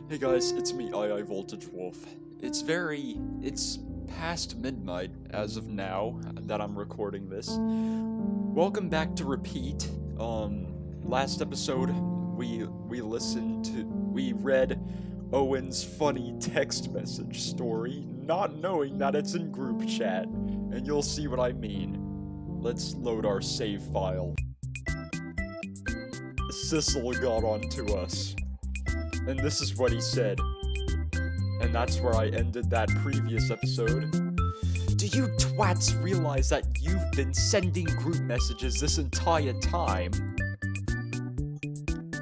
Hey guys, it's me, Voltage Wolf. It's past midnight as of now that I'm recording this. Welcome back to Repeat. Last episode we read Owen's funny text message story, not knowing that it's in group chat, and you'll see what I mean. Let's load our save file. Sissel got onto us. And this is what he said. And that's where I ended that previous episode. Do you twats realize that you've been sending group messages this entire time?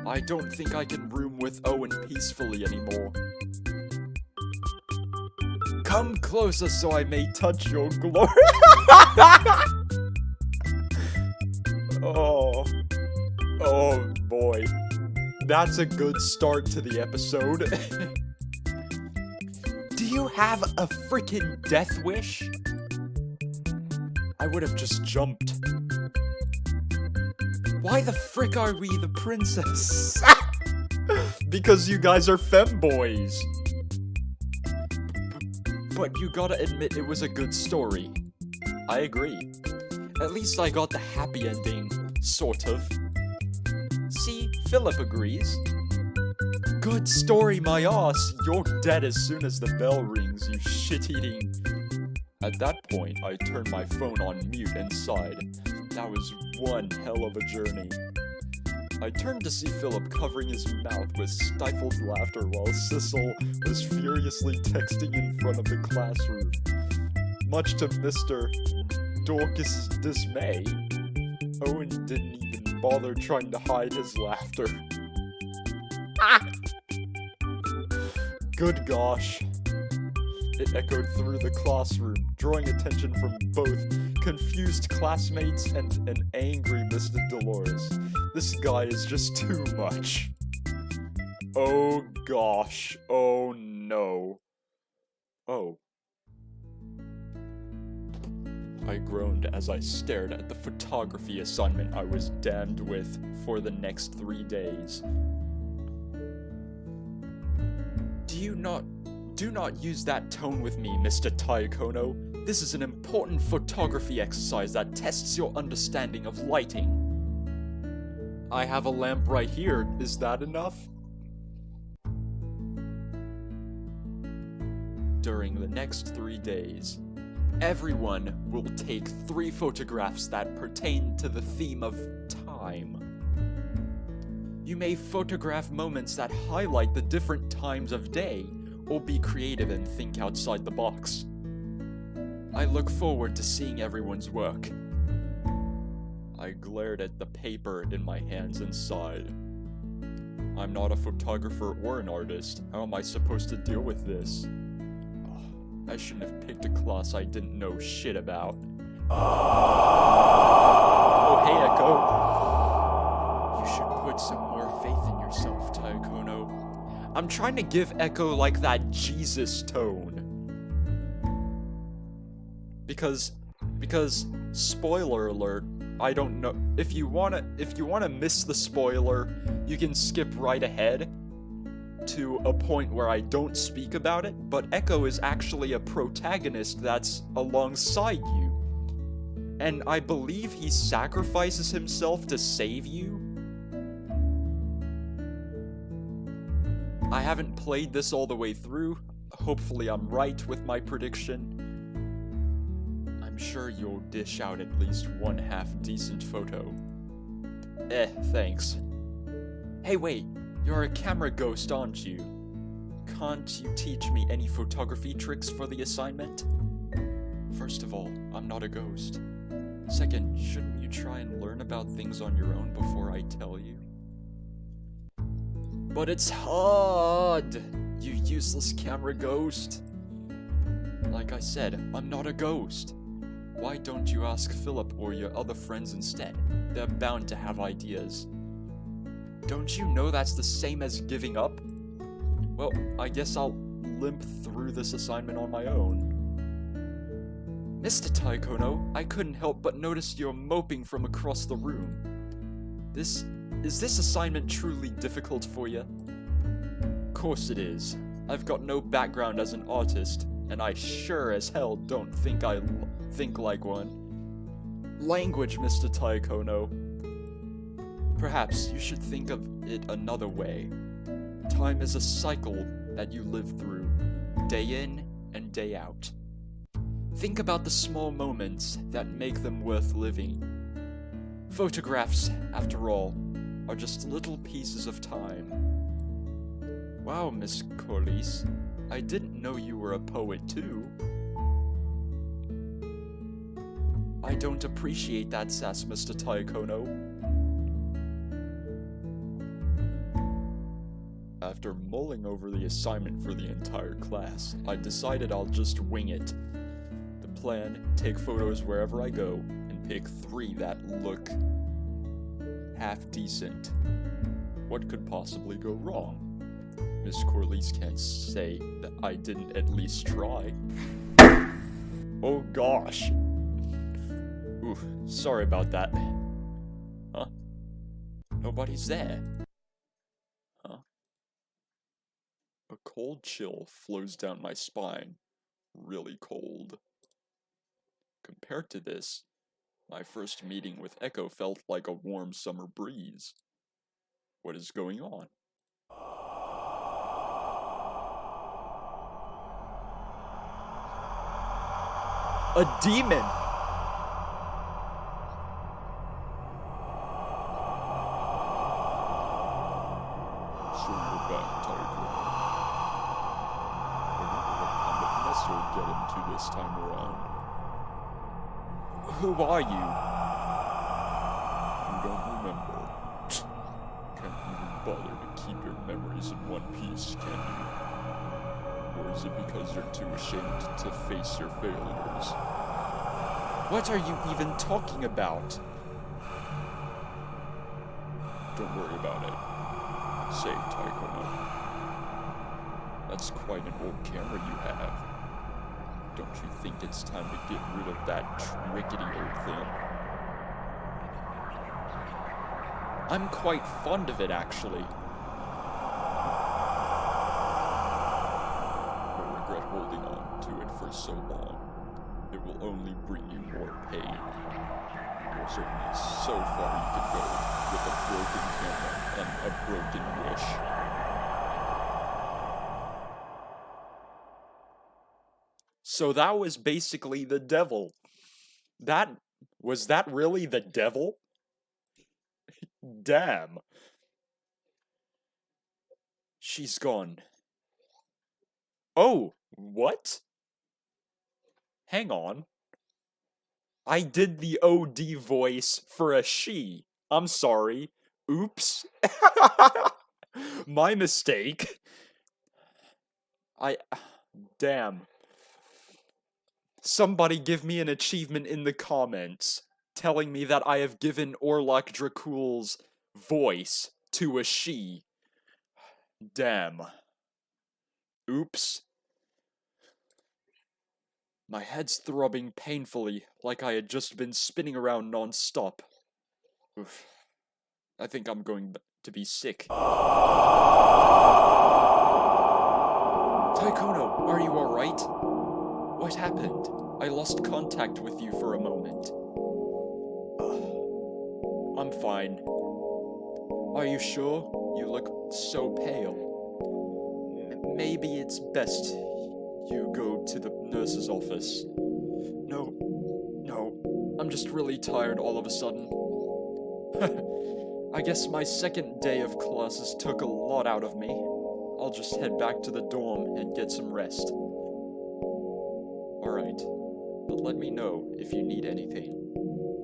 I don't think I can room with Owen peacefully anymore. Come closer so I may touch your glory. Oh boy. That's a good start to the episode. Do you have a freaking death wish? I would have just jumped. Why the frick are we the princess? Because you guys are femboys. But you gotta admit it was a good story. I agree. At least I got the happy ending, sort of. See, Philip agrees. Good story, my ass. You're dead as soon as the bell rings, you shit-eating. At that point, I turned my phone on mute and sighed. That was one hell of a journey. I turned to see Philip covering his mouth with stifled laughter while Sissel was furiously texting in front of the classroom. Much to Mr. Dorcas' dismay, Owen didn't even bother trying to hide his laughter. Good gosh. It echoed through the classroom, drawing attention from both confused classmates and an angry Mr. Dolores. This guy is just too much. Oh gosh. Oh no. Oh. I groaned as I stared at the photography assignment I was damned with for the next 3 days. Do not use that tone with me, Mr. Taikono. This is an important photography exercise that tests your understanding of lighting. I have a lamp right here. Is that enough? During the next 3 days, everyone will take 3 photographs that pertain to the theme of time. You may photograph moments that highlight the different times of day, or be creative and think outside the box. I look forward to seeing everyone's work. I glared at the paper in my hands and sighed. I'm not a photographer or an artist. How am I supposed to deal with this? I shouldn't have picked a class I didn't know shit about. Oh, hey, Echo. You should put some more faith in yourself, Taikono. I'm trying to give Echo like that Jesus tone. Because spoiler alert, I don't know. If you wanna miss the spoiler, you can skip right ahead to a point where I don't speak about it, but Echo is actually a protagonist that's alongside you. And I believe he sacrifices himself to save you. I haven't played this all the way through. Hopefully I'm right with my prediction. I'm sure you'll dish out at least one half-decent photo. Thanks. Hey wait, you're a camera ghost, aren't you? Can't you teach me any photography tricks for the assignment? First of all, I'm not a ghost. Second, shouldn't you try and learn about things on your own before I tell you? But it's hard, you useless camera ghost. Like I said, I'm not a ghost. Why don't you ask Philip or your other friends instead? They're bound to have ideas. Don't you know that's the same as giving up? Well, I guess I'll limp through this assignment on my own. Mr. Taikono, I couldn't help but notice you're moping from across the room. Is this assignment truly difficult for you? course it is. I've got no background as an artist, and I sure as hell don't think I think like one. Language, Mr. Taikono. Perhaps you should think of it another way. Time is a cycle that you live through, day in and day out. Think about the small moments that make them worth living. Photographs, after all, are just little pieces of time. Wow, Miss Corliss, I didn't know you were a poet too. I don't appreciate that sass, Mr. Taikono. After mulling over the assignment for the entire class, I decided I'll just wing it. The plan, take photos wherever I go, and pick 3 that look half decent. What could possibly go wrong? Miss Corliss can't say that I didn't at least try. Oh gosh. Ooh, sorry about that. Huh? Nobody's there. Huh? A cold chill flows down my spine. Really cold. Compared to this, my first meeting with Echo felt like a warm summer breeze. What is going on? A demon! So you're back, Tiger. I wonder what kind of mess you'll get into this time around. Who are you? You don't remember. Can't even bother to keep your memories in one piece, can you? Or is it because you're too ashamed to face your failures? What are you even talking about? Don't worry about it. Say, Taikono. That's quite an old camera you have. Don't you think it's time to get rid of that rickety old thing? I'm quite fond of it, actually. You'll regret holding on to it for so long. It will only bring you more pain. There's only so far you can go with a broken camera and a broken wish. So that was basically the devil. Was that really the devil? Damn. She's gone. Oh, what? Hang on. I did the OD voice for a she. I'm sorry. Oops. My mistake. Damn. Somebody give me an achievement in the comments telling me that I have given Orlok Dracul's voice to a she. Damn. Oops. My head's throbbing painfully, like I had just been spinning around non-stop. Oof. I think I'm going to be sick. Taikono, are you alright? What happened? I lost contact with you for a moment. I'm fine. Are you sure? You look so pale. Maybe it's best you go to the nurse's office. No, I'm just really tired all of a sudden. I guess my second day of classes took a lot out of me. I'll just head back to the dorm and get some rest. Alright, but let me know if you need anything.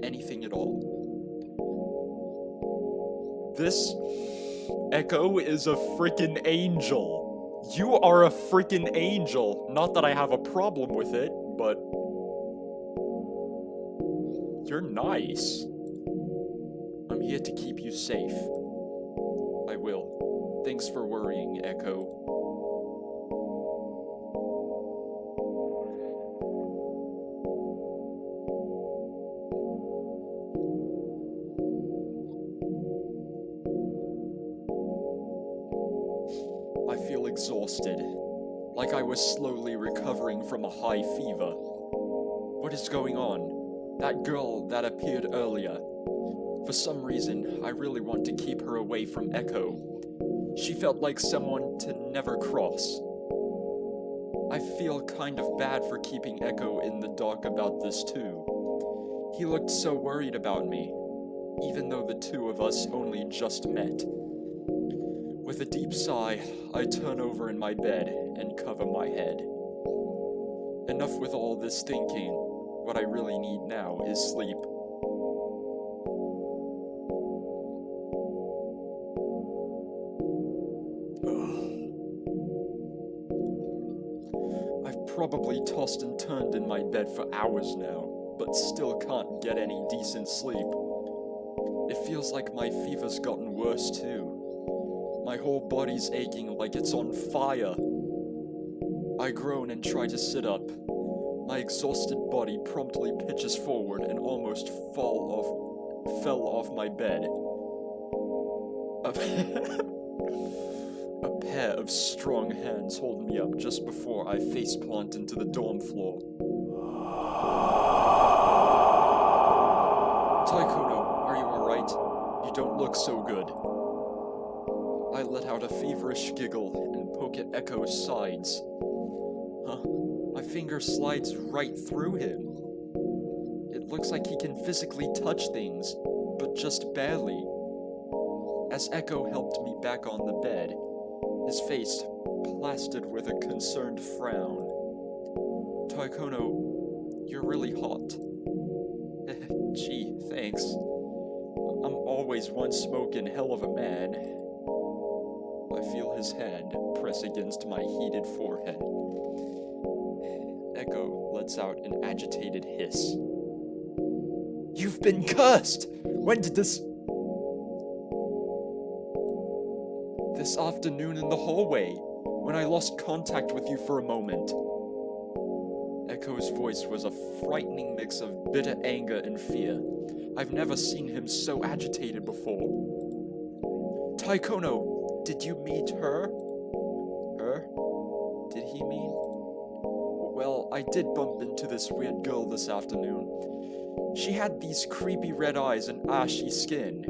Anything at all. This Echo is a frickin' angel. You are a frickin' angel. Not that I have a problem with it, but you're nice. I'm here to keep you safe. I will. Thanks for worrying, Echo. I feel exhausted, like I was slowly recovering from a high fever. What is going on? That girl that appeared earlier. For some reason, I really want to keep her away from Echo. She felt like someone to never cross. I feel kind of bad for keeping Echo in the dark about this too. He looked so worried about me, even though the two of us only just met. With a deep sigh, I turn over in my bed and cover my head. Enough with all this thinking. What I really need now is sleep. I've probably tossed and turned in my bed for hours now, but still can't get any decent sleep. It feels like my fever's gotten worse too. My whole body's aching like it's on fire. I groan and try to sit up. My exhausted body promptly pitches forward and almost fell off my bed. A pair of strong hands hold me up just before I faceplant into the dorm floor. Taikuno, are you alright? You don't look so good. I let out a feverish giggle and poke at Echo's sides. Huh? My finger slides right through him. It looks like he can physically touch things, but just barely. As Echo helped me back on the bed, his face plastered with a concerned frown. Taikono, you're really hot. Gee, thanks. I'm always one smoking hell of a man. I feel his hand press against my heated forehead. Echo lets out an agitated hiss. You've been cursed! When did this... This afternoon in the hallway, when I lost contact with you for a moment. Echo's voice was a frightening mix of bitter anger and fear. I've never seen him so agitated before. Taikono, did you meet her? Her? Did he mean? Well, I did bump into this weird girl this afternoon. She had these creepy red eyes and ashy skin.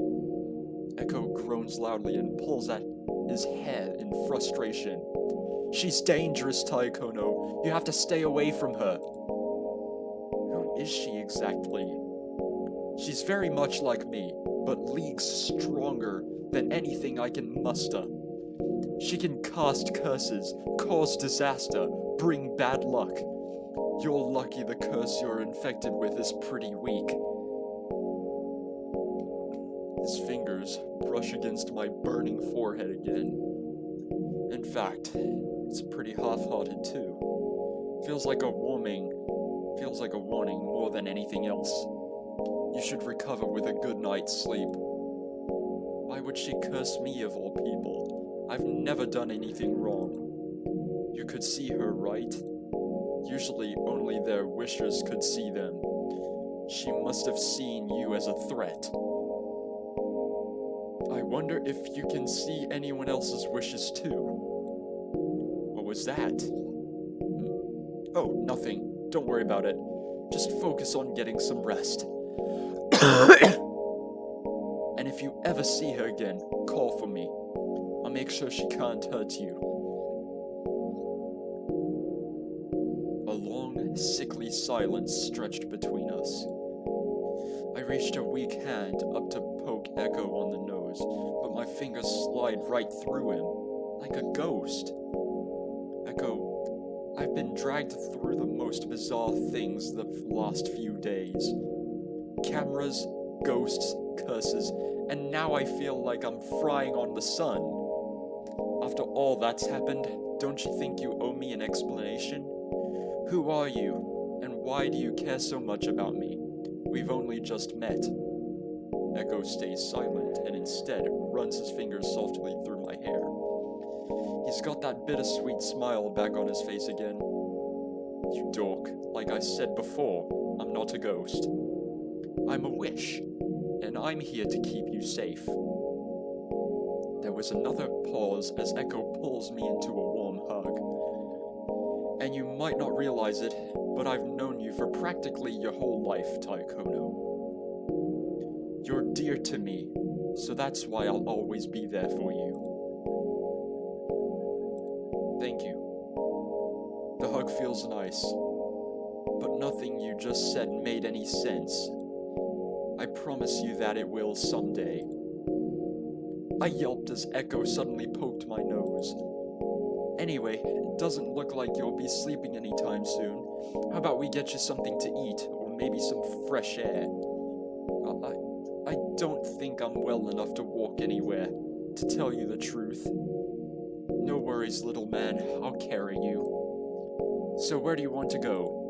Echo groans loudly and pulls at his hair in frustration. She's dangerous, Taikono. You have to stay away from her. Who is she exactly? She's very much like me, but leagues stronger than anything I can muster. She can cast curses, cause disaster, bring bad luck. You're lucky the curse you're infected with is pretty weak. His fingers brush against my burning forehead again. In fact, it's pretty half-hearted too. Feels like a warning more than anything else. You should recover with a good night's sleep. Why would she curse me of all people? I've never done anything wrong. You could see her, right? Usually only their wishers could see them. She must have seen you as a threat. I wonder if you can see anyone else's wishes too. What was that? Oh, nothing. Don't worry about it. Just focus on getting some rest. And if you ever see her again, call for me. I'll make sure she can't hurt you. A long, sickly silence stretched between us. I reached a weak hand up to poke Echo on the nose, but my fingers slide right through him, like a ghost. Echo, I've been dragged through the most bizarre things the last few days. Cameras, ghosts, curses, and now I feel like I'm frying on the sun. After all that's happened, don't you think you owe me an explanation? Who are you, and why do you care so much about me? We've only just met. Echo stays silent and instead runs his fingers softly through my hair. He's got that bittersweet smile back on his face again. You dork, like I said before, I'm not a ghost. I'm a wish, and I'm here to keep you safe. There was another pause as Echo pulls me into a warm hug. And you might not realize it, but I've known you for practically your whole life, Taikono. You're dear to me, so that's why I'll always be there for you. Thank you. The hug feels nice, but nothing you just said made any sense. I promise you that it will someday. I yelped as Echo suddenly poked my nose. Anyway, it doesn't look like you'll be sleeping anytime soon. How about we get you something to eat, or maybe some fresh air? I don't think I'm well enough to walk anywhere, to tell you the truth. No worries, little man, I'll carry you. So where do you want to go?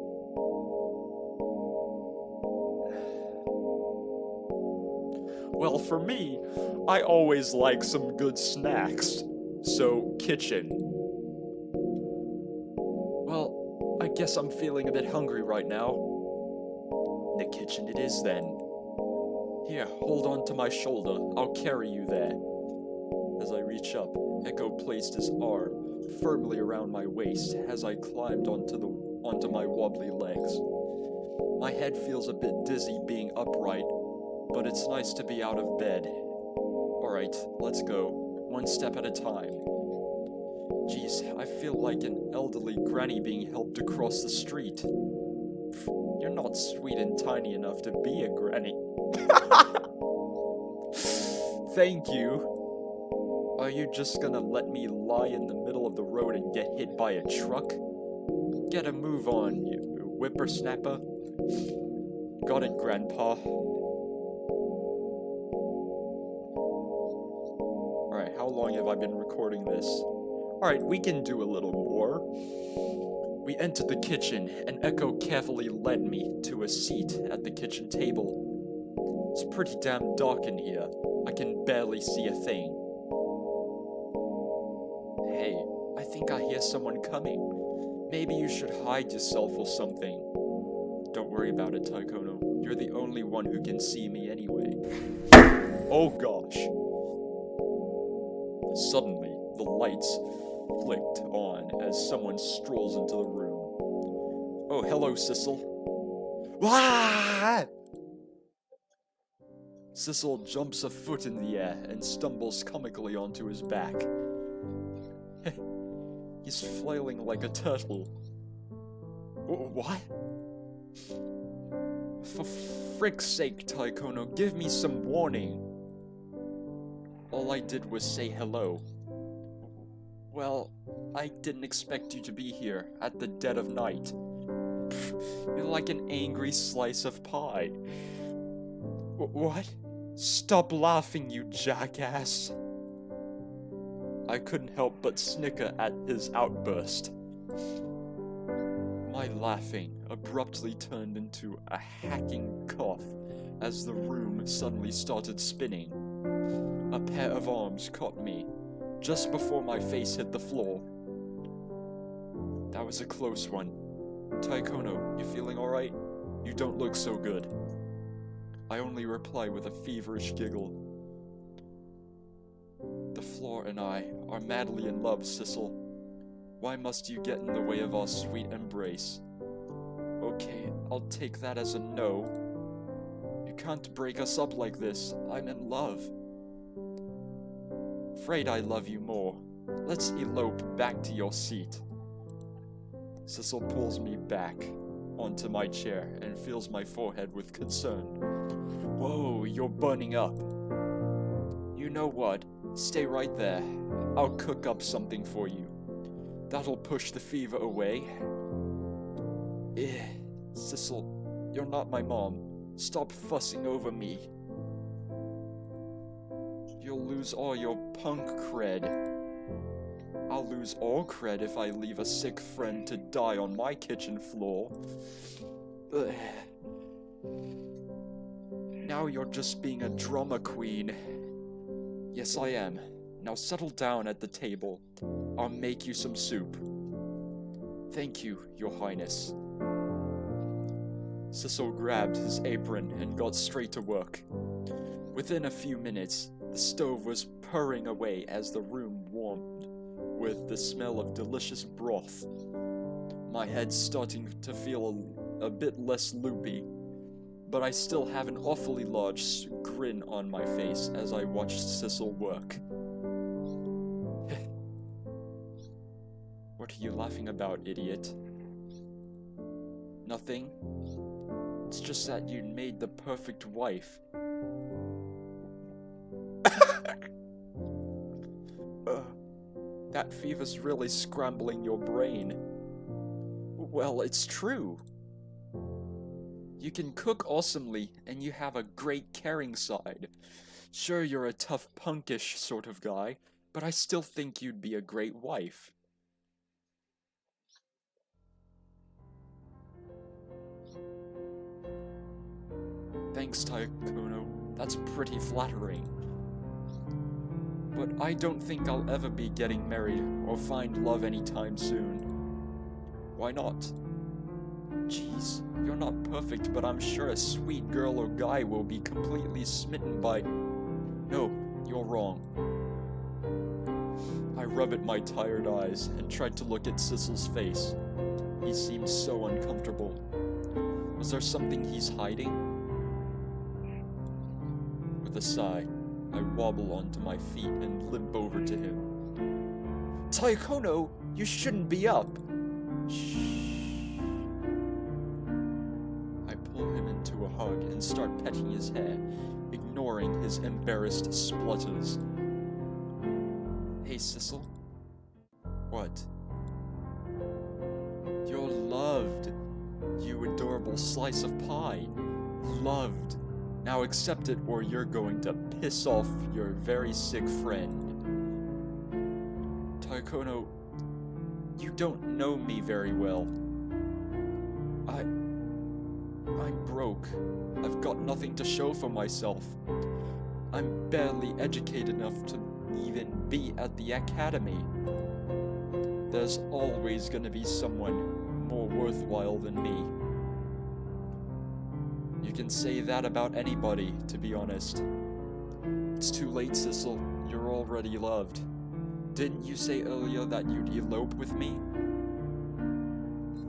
Well, for me, I always like some good snacks. So, kitchen. Well, I guess I'm feeling a bit hungry right now. The kitchen it is then. Here, hold on to my shoulder. I'll carry you there. As I reach up, Echo placed his arm firmly around my waist as I climbed onto my wobbly legs. My head feels a bit dizzy being upright, but it's nice to be out of bed. Alright, let's go. One step at a time. Jeez, I feel like an elderly granny being helped across the street. You're not sweet and tiny enough to be a granny. Thank you. Are you just gonna let me lie in the middle of the road and get hit by a truck? Get a move on, you whippersnapper. Got it, Grandpa. Alright, how long have I been recording this? Alright, we can do a little more. We entered the kitchen, and Echo carefully led me to a seat at the kitchen table. It's pretty damn dark in here. I can barely see a thing. Hey, I think I hear someone coming. Maybe you should hide yourself or something. Don't worry about it, Taikono. You're the only one who can see me anyway. Oh gosh. Suddenly, the lights flicked on as someone strolls into the room. Oh, hello, Sissel. Wah! Sissel jumps a foot in the air and stumbles comically onto his back. He's flailing like a turtle. What? For frick's sake, Taikono, give me some warning. All I did was say hello. Well, I didn't expect you to be here at the dead of night. You're like an angry slice of pie. What? Stop laughing, you jackass. I couldn't help but snicker at his outburst. My laughing abruptly turned into a hacking cough as the room suddenly started spinning. A pair of arms caught me just before my face hit the floor. That was a close one. Taikono, you feeling alright? You don't look so good. I only reply with a feverish giggle. The floor and I are madly in love, Sissel. Why must you get in the way of our sweet embrace? Okay, I'll take that as a no. You can't break us up like this. I'm in love. Afraid I love you more. Let's elope back to your seat. Sissel pulls me back onto my chair and feels my forehead with concern. Whoa, you're burning up. You know what? Stay right there. I'll cook up something for you. That'll push the fever away. Sissel, you're not my mom. Stop fussing over me. You'll lose all your punk cred. I'll lose all cred if I leave a sick friend to die on my kitchen floor. Ugh. Now you're just being a drama queen. Yes, I am. Now settle down at the table. I'll make you some soup. Thank you, Your Highness. Sissel grabbed his apron and got straight to work. Within a few minutes, The stove was purring away as the room warmed with the smell of delicious broth. My head's starting to feel a bit less loopy, but I still have an awfully large grin on my face as I watch Sissel work. What are you laughing about, idiot? Nothing. It's just that you made the perfect wife. That fever's really scrambling your brain. Well, it's true. You can cook awesomely, and you have a great caring side. Sure, you're a tough, punkish sort of guy, but I still think you'd be a great wife. Thanks, Taikono. That's pretty flattering. But I don't think I'll ever be getting married or find love anytime soon. Why not? Jeez, you're not perfect, but I'm sure a sweet girl or guy will be completely smitten by... No, you're wrong. I rub at my tired eyes and tried to look at Sissel's face. He seemed so uncomfortable. Was there something he's hiding? With a sigh, I wobble onto my feet and limp over to him. Taikono, you shouldn't be up! Shh. I pull him into a hug and start petting his hair, ignoring his embarrassed splutters. Hey, Sissel. What? You're loved, you adorable slice of pie. Loved. Now accept it or you're going to piss off your very sick friend. Taikono, you don't know me very well. I'm broke. I've got nothing to show for myself. I'm barely educated enough to even be at the academy. There's always gonna be someone more worthwhile than me. You can say that about anybody, to be honest. It's too late, Sissel. You're already loved. Didn't you say earlier that you'd elope with me?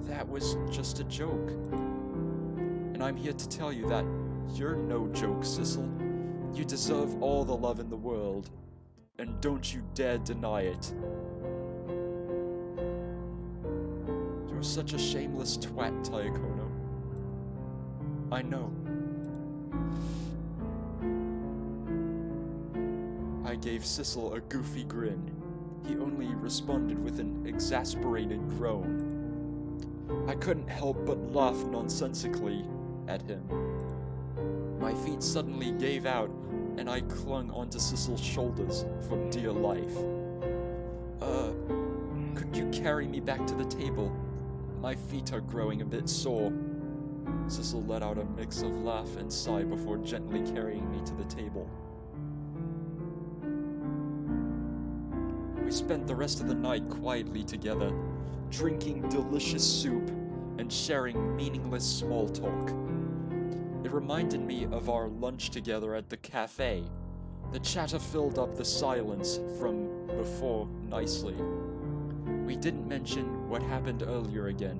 That was just a joke. And I'm here to tell you that you're no joke, Sissel. You deserve all the love in the world. And don't you dare deny it. You're such a shameless twat, Taikono. I know. I gave Sissel a goofy grin. He only responded with an exasperated groan. I couldn't help but laugh nonsensically at him. My feet suddenly gave out, and I clung onto Sissel's shoulders for dear life. Could you carry me back to the table? My feet are growing a bit sore. Sissel let out a mix of laugh and sigh before gently carrying me to the table. We spent the rest of the night quietly together, drinking delicious soup and sharing meaningless small talk. It reminded me of our lunch together at the cafe. The chatter filled up the silence from before nicely. We didn't mention what happened earlier again,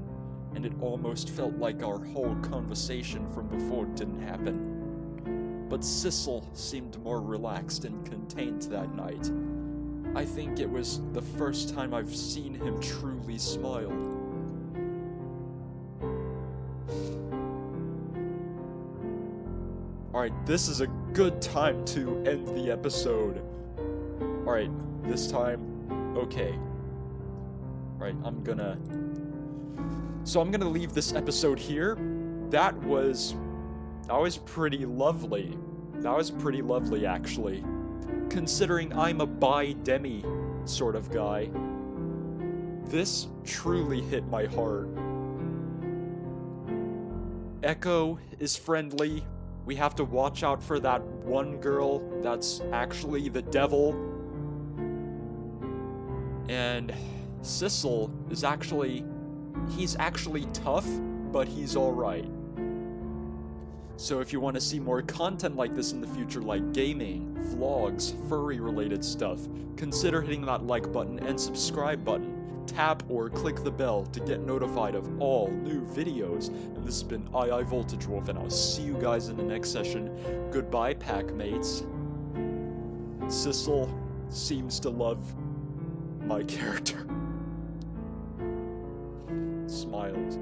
and it almost felt like our whole conversation from before didn't happen. But Sissel seemed more relaxed and contained that night. I think it was the first time I've seen him truly smile. Alright, this is a good time to end the episode. Alright, this time, okay. Alright, I'm gonna leave this episode here. That was pretty lovely. That was pretty lovely, actually. Considering I'm a bi-demi sort of guy. This truly hit my heart. Echo is friendly. We have to watch out for that one girl that's actually the devil. And Sissel is he's actually tough, but he's alright. So if you want to see more content like this in the future, like gaming, vlogs, furry-related stuff, consider hitting that like button and subscribe button. Tap or click the bell to get notified of all new videos. And this has been Voltage Wolf, and I'll see you guys in the next session. Goodbye, pack mates. Sissel seems to love my character. Smiles.